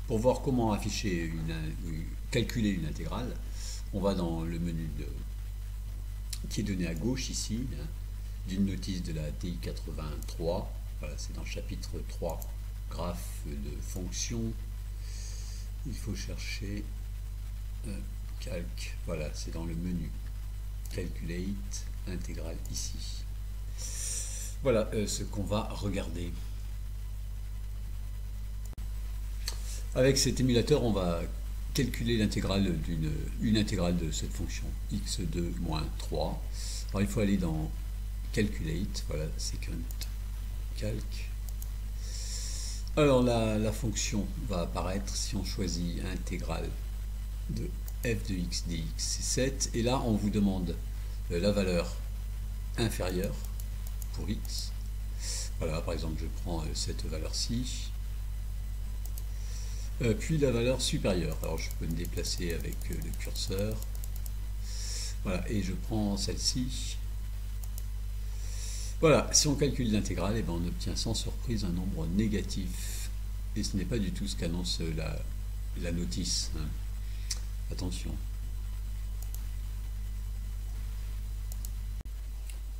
Pour voir comment afficher calculer une intégrale, on va dans le menu qui est donné à gauche ici, hein, d'une notice de la TI 83. Voilà, c'est dans le chapitre 3, graphe de fonction. Il faut chercher calque. Voilà, c'est dans le menu calculate intégrale ici. Voilà ce qu'on va regarder. Avec cet émulateur, on va calculer l'intégrale une intégrale de cette fonction x2 moins 3. Alors il faut aller dans calculate, voilà, secant calc. Alors la fonction va apparaître si on choisit intégrale de f de x dx, c'est 7, et là on vous demande la valeur inférieure pour x. Voilà, par exemple je prends cette valeur-ci. Puis la valeur supérieure. Alors je peux me déplacer avec le curseur. Voilà, et je prends celle-ci. Voilà, si on calcule l'intégrale, eh ben, on obtient sans surprise un nombre négatif. Et ce n'est pas du tout ce qu'annonce la notice, hein. Attention.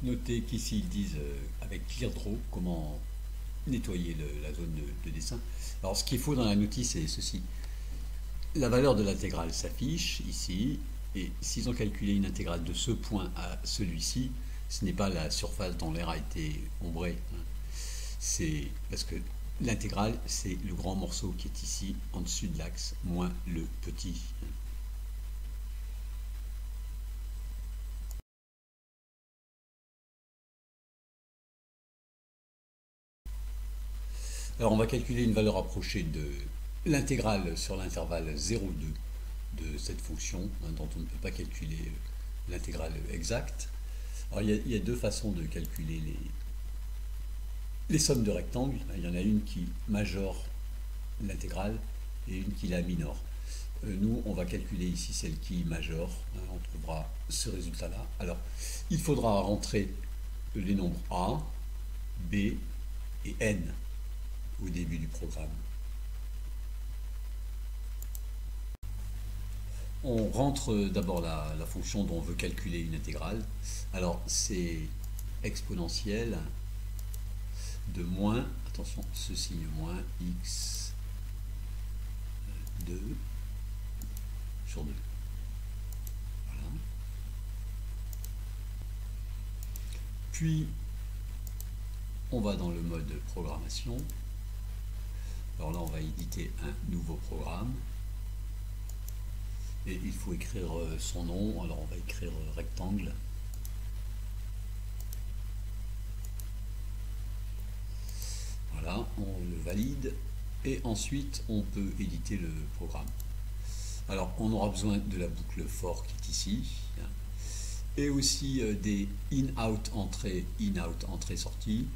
Notez qu'ici ils disent avec ClearDraw comment nettoyer la zone de dessin. Alors ce qu'il faut dans la notice, c'est ceci. La valeur de l'intégrale s'affiche ici, et s'ils ont calculé une intégrale de ce point à celui-ci, ce n'est pas la surface dont l'air a été ombré, hein. C'est parce que l'intégrale, c'est le grand morceau qui est ici, en dessus de l'axe, moins le petit. Alors on va calculer une valeur approchée de l'intégrale sur l'intervalle 0,2 de cette fonction, hein, dont on ne peut pas calculer l'intégrale exacte. Alors il y a deux façons de calculer les sommes de rectangles. Il y en a une qui majore l'intégrale et une qui la minore. Nous, on va calculer ici celle qui majore, hein, on trouvera ce résultat-là. Alors, il faudra rentrer les nombres A, B et N au début du programme. On rentre d'abord la fonction dont on veut calculer une intégrale. Alors c'est exponentielle de moins, attention, ce signe moins x 2 sur 2. Voilà. Puis on va dans le mode programmation. Alors là on va éditer un nouveau programme. Et il faut écrire son nom, alors on va écrire rectangle. Voilà, on le valide et ensuite on peut éditer le programme. Alors on aura besoin de la boucle for qui est ici, hein, et aussi des in-out entrée, entrée sortie.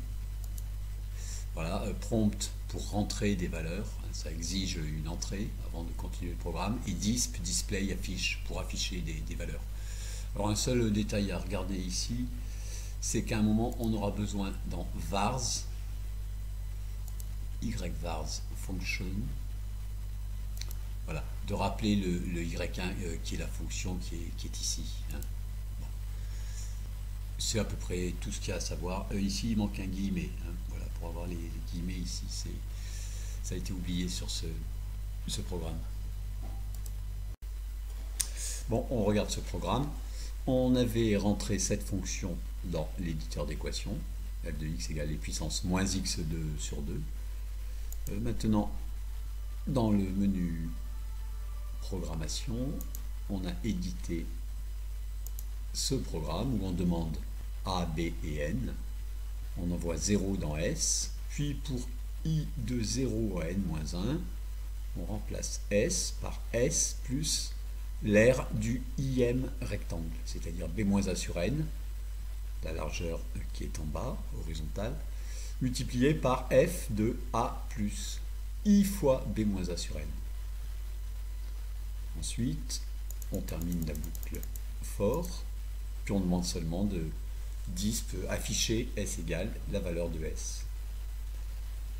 Voilà, prompt pour rentrer des valeurs, ça exige une entrée avant de continuer le programme, et disp, display, affiche, pour afficher des valeurs. Alors un seul détail à regarder ici, c'est qu'à un moment on aura besoin dans vars, yvars function, voilà, de rappeler le y1 qui est la fonction qui est ici, hein. Bon. C'est à peu près tout ce qu'il y a à savoir. Ici il manque un guillemet, hein. Voilà, pour avoir les guillemets ici, ça a été oublié sur ce programme. Bon, on regarde ce programme. On avait rentré cette fonction dans l'éditeur d'équations, f de x égale les puissances moins x2 sur 2. Maintenant, dans le menu programmation, on a édité ce programme où on demande A, B et N. On envoie 0 dans S, puis pour I de 0 à N-1, on remplace S par S plus l'aire du IM rectangle, c'est-à-dire B-A sur N, la largeur qui est en bas, horizontale, multiplié par F de A plus I fois B-A sur N. Ensuite, on termine la boucle for, puis on demande seulement de disp afficher S égale la valeur de S.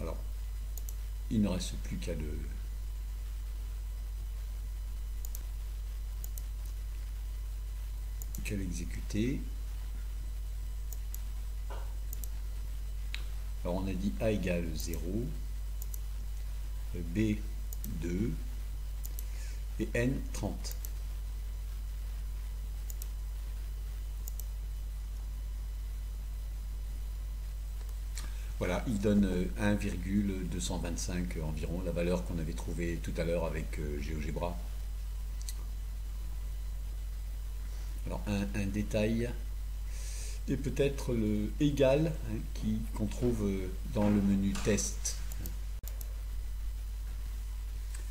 Alors, il ne reste plus qu'à qu'à l'exécuter. Alors on a dit A égale 0, B 2 et N 30. Voilà, il donne 1,225 environ, la valeur qu'on avait trouvée tout à l'heure avec GeoGebra. Alors un détail, et peut-être le égal qu'on trouve dans le menu test.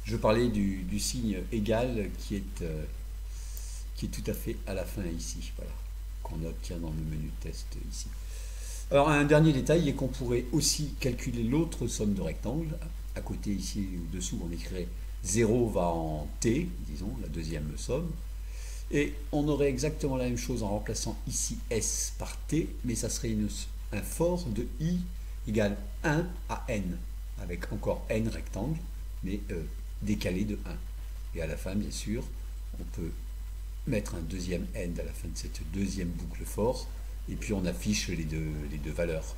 Je parlais du signe égal qui est tout à fait à la fin ici, voilà, qu'on obtient dans le menu test ici. Alors un dernier détail est qu'on pourrait aussi calculer l'autre somme de rectangles. À côté ici ou dessous on écrirait 0 va en t, disons, la deuxième somme. Et on aurait exactement la même chose en remplaçant ici s par t, mais ça serait un for de i égale 1 à n, avec encore n rectangles, mais décalé de 1. Et à la fin, bien sûr, on peut mettre un deuxième end à la fin de cette deuxième boucle for, et puis on affiche les deux valeurs.